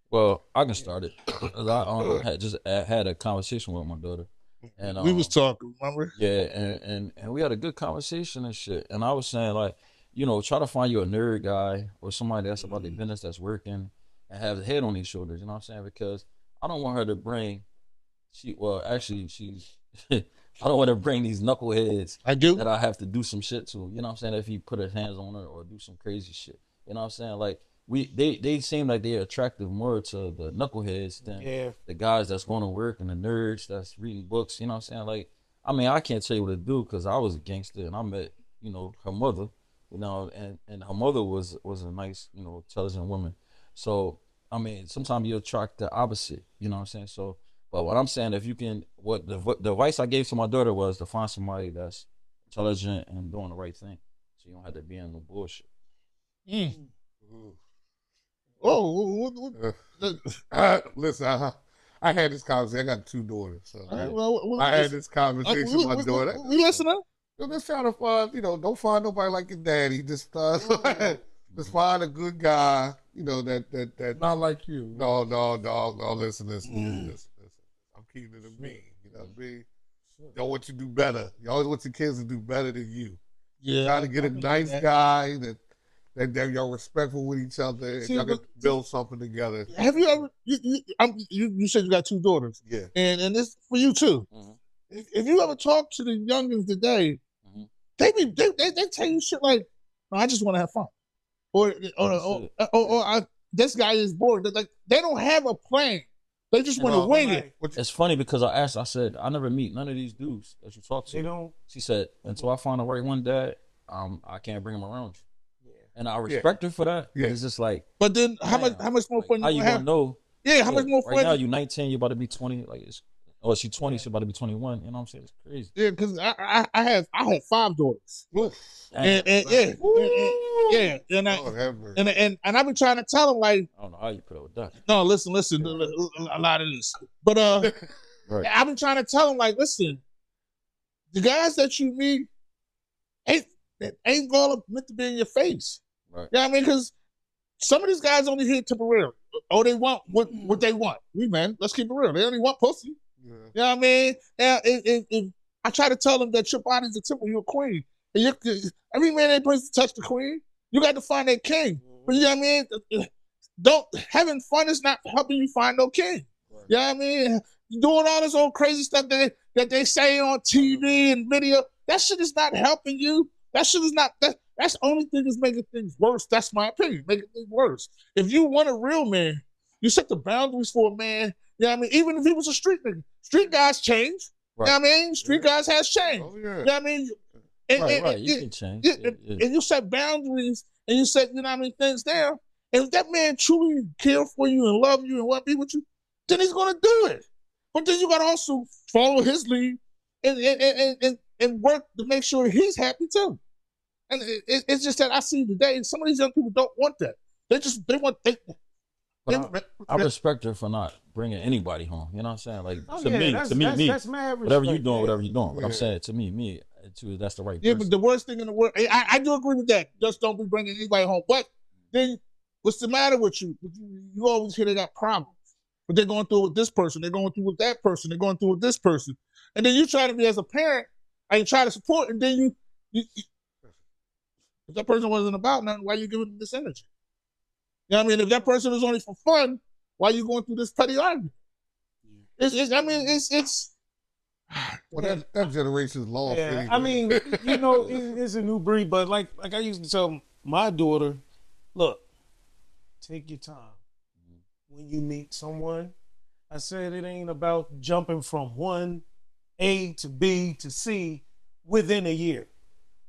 Well, I can start it 'cause I had just had a conversation with my daughter, and We was talking, remember? yeah, and we had a good conversation and shit. And I was saying like, try to find you a nerd guy or somebody that's about their business that's working and have a head on his shoulders. You know what I'm saying? Because I don't want her to bring well actually she's I don't want to bring these knuckleheads I do. that I have to do some shit to. You know what I'm saying? If he put his hands on her or do some crazy shit. You know what I'm saying? Like they seem like they're attractive more to the knuckleheads than Yeah. the guys that's going to work and the nerds that's reading books. You know what I'm saying? Like I mean I can't tell you what to do because I was a gangster and I met her mother. And her mother was a nice intelligent woman. So I mean sometimes you attract the opposite. You know what I'm saying? So but what I'm saying, if you can, the advice I gave to my daughter was to find somebody that's intelligent and doing the right thing, so you don't have to be in no bullshit. Mm. Mm. Oh, Listen, I had this conversation. I got two daughters, so all right, well, I had this conversation with my daughter. we listening. Just trying to find, don't find nobody like your daddy. Just just find a good guy, that. Not like you. No, no. Listen. I'm keeping it a me. You know what I mean? Y'all want you to do better. You always want your kids to do better than you. Yeah, Try to get a nice guy that y'all respectful with each other and See, y'all can but- build something together. Have you ever? You said you got two daughters, Yeah. and this for you too. Mm-hmm. If you ever talk to the youngins today, Mm-hmm. they tell you shit like, "No, I just want to have fun," or this guy is bored. Like they don't have a plan. They just want to Well, wing it. It's funny because I said I never meet none of these dudes that you talk They to. don't. She said until I find the right one, Dad, I can't bring him around you, Yeah. and I respect her for that. Yeah. It's just like, But then how damn, much more like, fun how you you gonna gonna have? know? Yeah, how much more Right now fun? you 19, you about to be 20. Like she's 20, she about to be 21. You know what I'm saying? It's crazy. Yeah, because I had five daughters, Oof. Damn. and yeah, Lord have mercy. and I've been trying to tell them like, I don't know how you put up with that. no, listen, a lot of this, but Right. I've been trying to tell them like, listen, the guys that you meet ain't all meant to be in your face. Right. You know what I mean? Because some of these guys only here temporarily. Oh, they want what they want. Let's keep it real. They only want pussy. Yeah. You know what I mean? Yeah, I try to tell them that your body's a temple, you're a queen. And every man ain't supposed to touch the queen. You got to find that king. But you know what I mean? Having fun is not helping you find no king. Right. You know what I mean? Doing all this old crazy stuff that they say on TV and video, that shit is not helping you. That shit is not that's the only thing that's making things worse. That's my opinion, making things worse. If you want a real man, you set the boundaries for a man. You know what I mean? Even if he was a street nigga. Street guys change. Right. You know what I mean? Street guys has changed. Oh, yeah. You know what I mean? Right. You can change. And you set boundaries and you set, you know what I mean, things there. And if that man truly care for you and love you and want to be with you, then he's gonna do it. But then you gotta also follow his lead and work to make sure he's happy too. And it's just that I see today some of these young people don't want that. I respect her for not bringing anybody home. You know what I'm saying? Like Oh, to yeah, me, that's, to me, that's, me. that's mad Whatever you respect, doing, yeah. whatever you doing. But I'm Yeah. saying to me, too, that's the right Yeah, person. but the worst thing in the world, I do agree with that. Just don't be bringing anybody home. But then, what's the matter with you? You always hear they got problems. But they're going through it with this person. They're going through with that person. They're going through with this person. And then you try to be as a parent and you try to support, and then if that person wasn't about nothing, why you giving them this energy? You know what I mean? If that person is only for fun, why you going through this petty argument? It's Well, that generation's lost. Yeah, anyway. I mean, it's a new breed, but like I used to tell my daughter, look, take your time. When you meet someone, I said it ain't about jumping from one A to B to C within a year.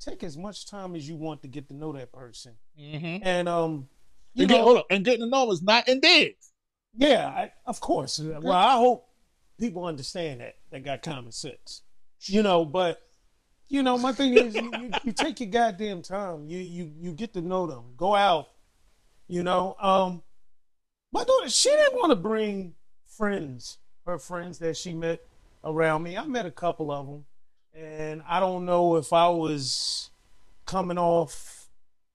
Take as much time as you want to get to know that person. And hold up, and getting to know them is not in days. yeah, of course. Well, I hope people understand that got common sense. But my thing is you take your goddamn time. You get to know them. Go out. My daughter, she didn't want to bring her friends that she met around me. I met a couple of them, and I don't know if I was coming off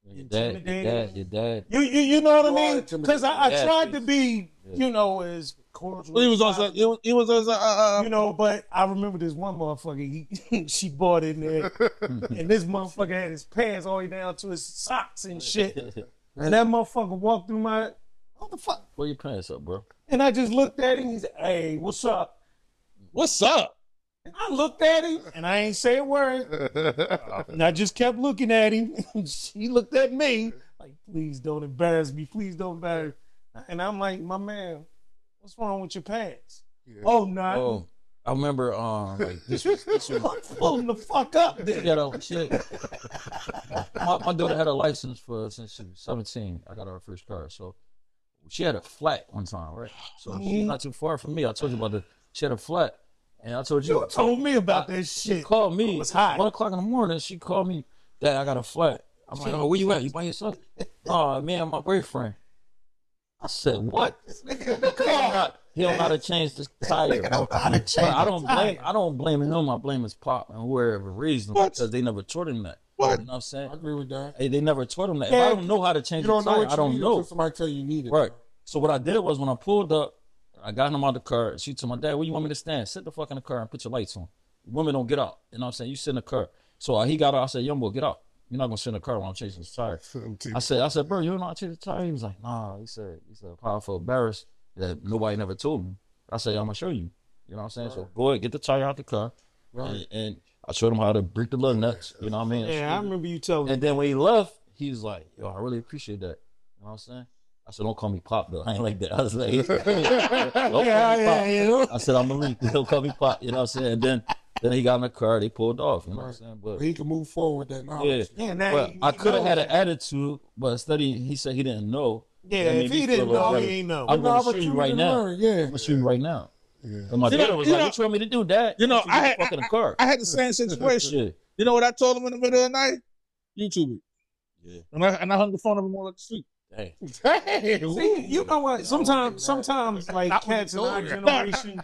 Your intimidating. your dad. You know what I You are mean? Because I intimidating. tried to be, Yeah. as cordial. He was on. He was on. But I remember this one motherfucker. She bought in there, and this motherfucker had his pants all the way down to his socks and shit. And that motherfucker walked through my, what the fuck? Pull your pants up, bro. And I just looked at him. He said, "Hey, what's up?" What's up? And I looked at him, and I ain't say a word. And I just kept looking at him. He looked at me like, "Please don't embarrass me. Please don't embarrass me." And I'm like, "My man, what's wrong with your pants?" Yeah. Oh, nothing. Oh, I remember like this was Pulling the fuck up there. My daughter had a license since she was 17. I got her first car, so she had a flat one time, right? So she's not too far from me. I told you about she had a flat, and I told you. You told me about that She shit. called me. It was hot. 1:00 in the morning. She called me. Dad, I got a flat. I'm like, oh, where you at? You by yourself? Oh, me and my boyfriend. I said, what? He don't know how to change the tire. But I don't blame him. I blame his pop and whoever raised him because they never taught him that. What? You know what I'm saying? I agree with that. Hey, they never taught him that. Yeah. If I don't know how to change You don't the know tire, what I you don't need know. until somebody tell you need it. Right. So what I did was when I pulled up, I got him out the car. She told my dad, where you want me to stand? Sit the fuck in the car and put your lights on. Women don't get out. You know what I'm saying? You sit in the car. So he got out. I said, young boy, get out. You're not gonna sit in the car while I'm changing the tire. I said, bro, you don't know how to change the tire? He was like, nah. He said, powerful embarrassed that nobody never told me. I said, I'm gonna show you. You know what I'm saying? So go ahead, get the tire out the car. Right. And I showed him how to break the little nuts. You know what I mean? Yeah, I remember you telling me. And then when he left, he was like, yo, I really appreciate that. You know what I'm saying? I said, don't call me Pop, though. I ain't like that. I was like, don't call me Pop. I said, I'm a link. Don't call me Pop. You know what I'm saying? And then he got in the car. They pulled off. You know what I'm saying? But He can move forward with that knowledge. Yeah, now but he I could have knows. had an attitude, but instead he said he didn't know. Yeah, That made if me he feel didn't a little know, better. he ain't know. I'm The gonna show you opportunity right to now. learn, yeah. I'm gonna show you right now. Yeah. And my You know- daughter was you like, know- what you want me to do, Dad? You know, Get the fuck in the car. I had the same situation. Yeah. You know what I told him in the middle of the night? YouTube it. Yeah. And I hung the phone up and more like sleep. Hey. See, you know what? Sometimes like cats in our generation,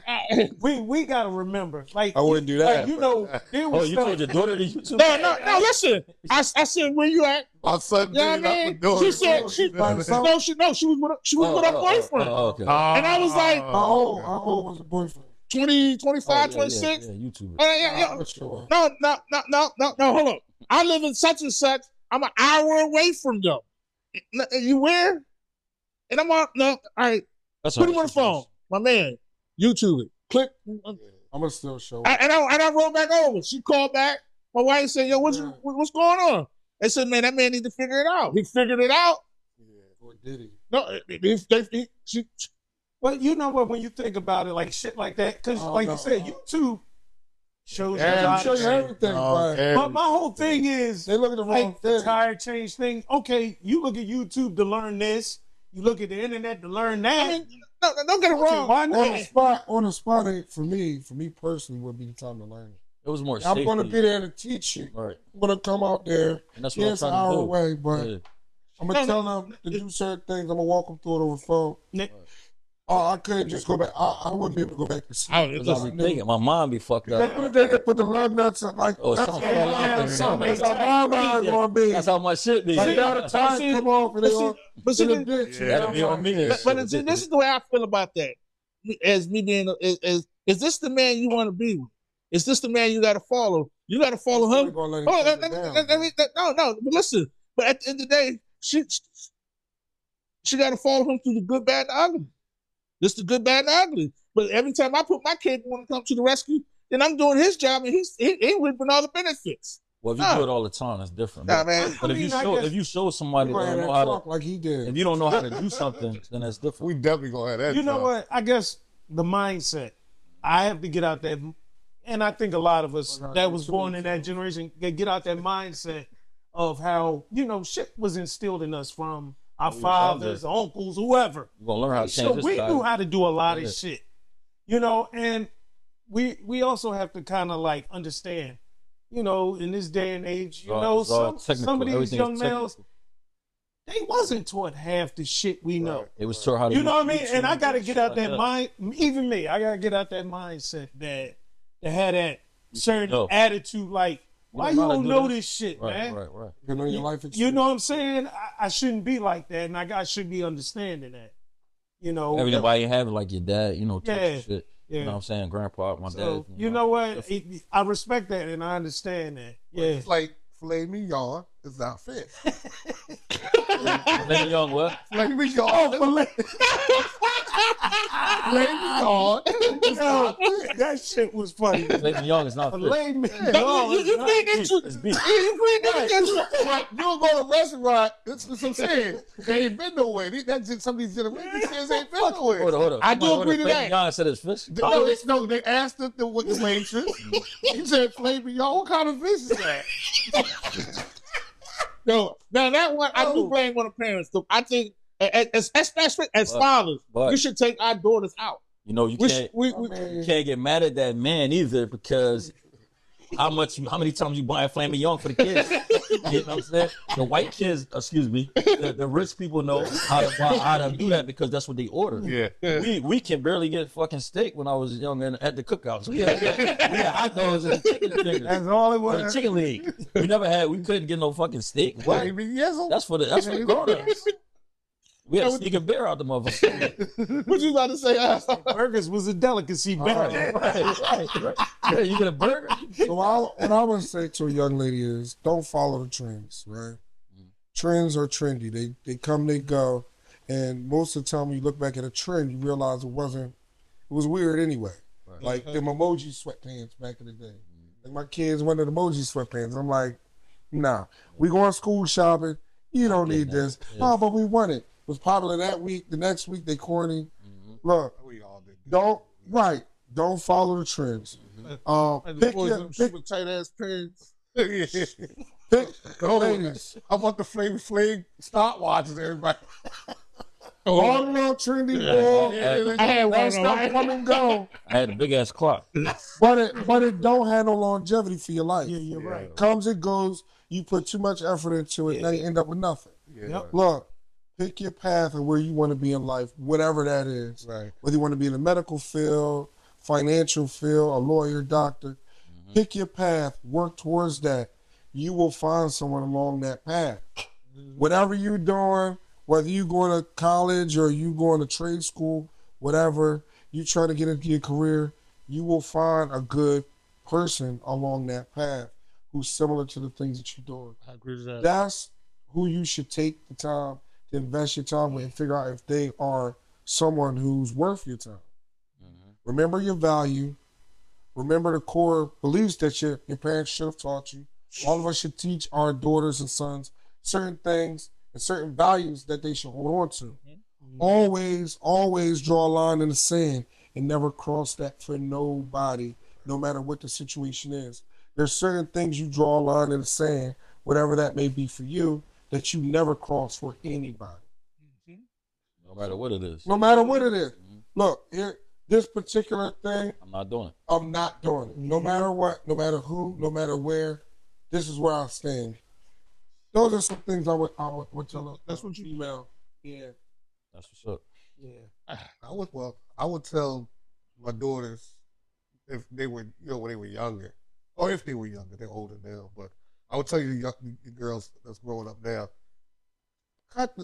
we gotta remember. Like I wouldn't do that. Like, there Oh, was you stuff- told your daughter to YouTube? No, listen. I said, where you at? My son You know did what I it. mean? She said, she was with her boyfriend. Oh, okay. And I was like, How old was the boyfriend? 20, 25, Yeah, 26. Yeah, YouTube. Yeah. I'm sure. No, hold on. I live in such and such. I'm an hour away from them. You where? And I'm on, no, all right. That's Put all him on the right. phone. My man, YouTube it. Click. I'm gonna still show. And I rolled back over. She called back. My wife said, yo, what's going on? I said, man, that man need to figure it out. He figured it out. Or did he? No, she, But you know what? When you think about it, like shit like that, because like you said, YouTube shows you a Yeah, lot show of you shit. everything, right? But my whole thing is, They look at the wrong like the thing. tire change thing. Okay, you look at YouTube to learn this. You look at the internet to learn that. I mean, no, don't get it wrong. Why On not? the spot, for me personally, would be the time to learn it. It was more I'm gonna safety. be there to teach you. Right. I'm gonna come out there. And that's what Yeah, I'm it's an trying hour to do. away, but Yeah. I'm gonna tell them to do certain things. I'm gonna walk them through it over the phone. Nick, Oh, I couldn't just go back. I wouldn't be able to go back to sleep. Because I be thinking, my mom be fucked up. They put the lug nuts up like Oh, that's something how fell off and something. that's how my mind's gonna be. That's how my shit be. Like now the tires come off and they all But see, in the ditch. That'll be on me. but see, this is the way I feel about that. As me being, is this the man you want to be with? Is this the man you got to follow? You got to follow him. Gonna let it Oh, take it down. no. But listen. But at the end of the day, she got to follow him through the good, bad, and ugly. This the good, bad, and ugly. But every time I put my kid want to come to the rescue, then I'm doing his job, and he reaping all the benefits. Well, if you do it all the time, that's different. Nah, man. But if you show somebody You that gonna don't have know that how truck to, like he did. if you don't know how to do something, then that's different. We definitely gonna have that. you know job. what? I guess the mindset. I have to get out that, and I think a lot of us that was born in that generation get out that mindset of how shit was instilled in us from our fathers, uncles, whoever. You're gonna learn how to change So this we guy. knew how to do a lot Yeah. of shit, and we also have to kind of like understand, in this day and age, It's all some technical. of these Everything young is males, technical. they wasn't taught half the shit we know. It was taught how to. You know what I use mean? And I YouTube got to and get shit out like that mind. Even me, I got to get out that mindset that had that certain know. attitude. Like Why you don't know this shit, Right, man? right. You know your life experience. You know what I'm saying? I shouldn't be like that, and I should be understanding that. You know, Everybody have like your dad, you know, touch Yeah, shit. yeah. You know what I'm saying? Grandpa, my So, dad. you know what? I respect that and I understand that. Yeah. It's like filet mignon is not fish. Filet mignon, what? Filet mignon. Filet mignon is not fish. That shit was funny. Filet mignon is not fish. Filet mignon. You think It's beef. You'll go to a restaurant, that's what I'm saying. They ain't been nowhere. That's just some of these generations kids ain't been nowhere. Hold on. I do agree to Filet that. mignon said it's fish. No, they asked the waitress. He said, filet mignon, what kind of fish is that? No, now that one I do blame on the parents. So I think, especially as fathers, but- we should take our daughters out. You know, you can't get mad at that man either because how many times you buying filet mignon for the kids? You know what I'm saying? The white kids, excuse me, the rich people know how to do that because that's what they order. Yeah. We can barely get fucking steak when I was young and at the cookouts. We had hot dogs and chicken fingers. That's all it And was. chicken leg. We couldn't get no fucking steak. What? That's for the grown-ups. We had to sneak a beer out the motherfucker. What you about to say? Burgers was a delicacy back then. Right. Yeah, you get a burger. So what I would say to a young lady is don't follow the trends, right? Trends are trendy. They come, they go. And most of the time when you look back at a trend, you realize it was weird anyway. Right. Like them emoji sweatpants back in the day. Like my kids wanted emoji sweatpants. I'm like, nah. We going school shopping. You don't need this. Yeah. Oh, but we want it. It was popular that week. The next week they corny. Look, We all did. don't follow the trends. Pick Super tight ass pants. ladies. I want the flame stopwatches, everybody. All around trendy ball. I had one That of stuff them. come and go. I had a big ass clock. But it don't have no longevity for your life. Yeah, you're right. Comes and goes. You put too much effort into it, now you end up with nothing. Yep. Look, pick your path and where you want to be in life, whatever that is. Right. Whether you want to be in the medical field, financial field, a lawyer, doctor, pick your path, work towards that. You will find someone along that path. Whatever you're doing, whether you going to college or you going to trade school, whatever, you try to get into your career, you will find a good person along that path who's similar to the things that you're doing. I agree with that. That's who you should take the time to invest your time with and figure out if they are someone who's worth your time. Remember your value. Remember the core beliefs that your parents should have taught you. All of us should teach our daughters and sons certain things and certain values that they should hold on to. Always draw a line in the sand and never cross that for nobody, no matter what the situation is. There's certain things you draw a line in the sand, whatever that may be for you, that you never cross for anybody. No matter what it is. No matter what it is. Look, here, this particular thing, I'm not doing it. I'm not doing it. No matter what, no matter who, no matter where, this is where I stand. Those are some things I would tell That's what you female. Yeah. That's what's up. Yeah. I would tell my daughters if they were, when they were younger, or if they were younger, they're older now. But I would tell you, the girls that's growing up now,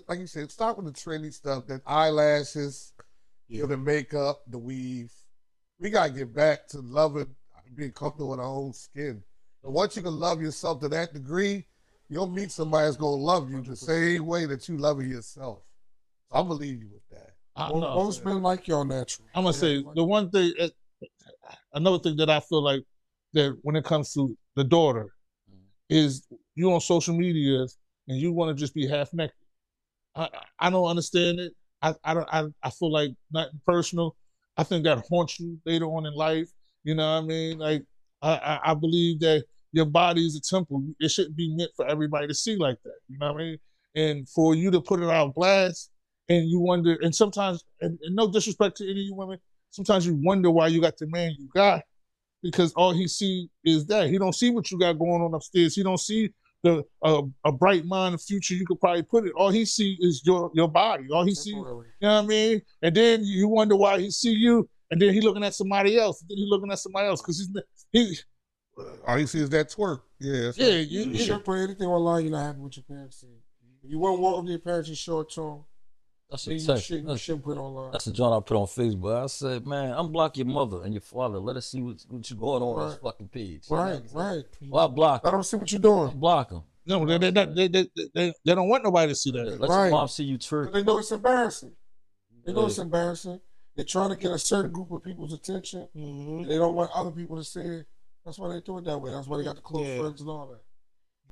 like you said, start with the trendy stuff, that eyelashes, the makeup, the weave. We gotta get back to loving, being comfortable in our own skin. And once you can love yourself to that degree, you'll meet somebody that's gonna love you the same way that you love yourself. So I'm gonna leave you with that. Most men like y'all natural. I'm gonna say the one thing, another thing that I feel like that when it comes to the daughter is you on social media and you want to just be half naked. I don't understand it. I feel like nothing personal. I think that haunts you later on in life. You know what I mean? Like I believe that your body is a temple. It shouldn't be meant for everybody to see like that. You know what I mean? And for you to put it out blast, and you wonder, and sometimes, and no disrespect to any of you women, sometimes you wonder why you got the man you got, because all he see is that. He don't see what you got going on upstairs. He don't see a bright mind, a future you could probably put it. All he see is your body. All he see, you know what I mean? And then you wonder why he see you, and then he looking at somebody else. And then he looking at somebody else because All you see is that twerk. Yeah. Yeah, You shouldn't put anything online you're not happy with your parents see. If you want to walk up to your parents and show it to them, That's then a you text. shouldn't put it online. That's the joint I put on Facebook. I said, man, unblock your mother and your father. Let us see what you going on this fucking page. Right. Well, I block I them. don't see what you're doing. Block them. No, they don't want nobody to see that. Let Right. your mom see you But twerk. they know it's embarrassing. They know Yeah. it's embarrassing. They're trying to get a certain group of people's attention. Mm-hmm. They don't want other people to see it. That's why they do it that way. That's why they got the close Yeah. friends and all that.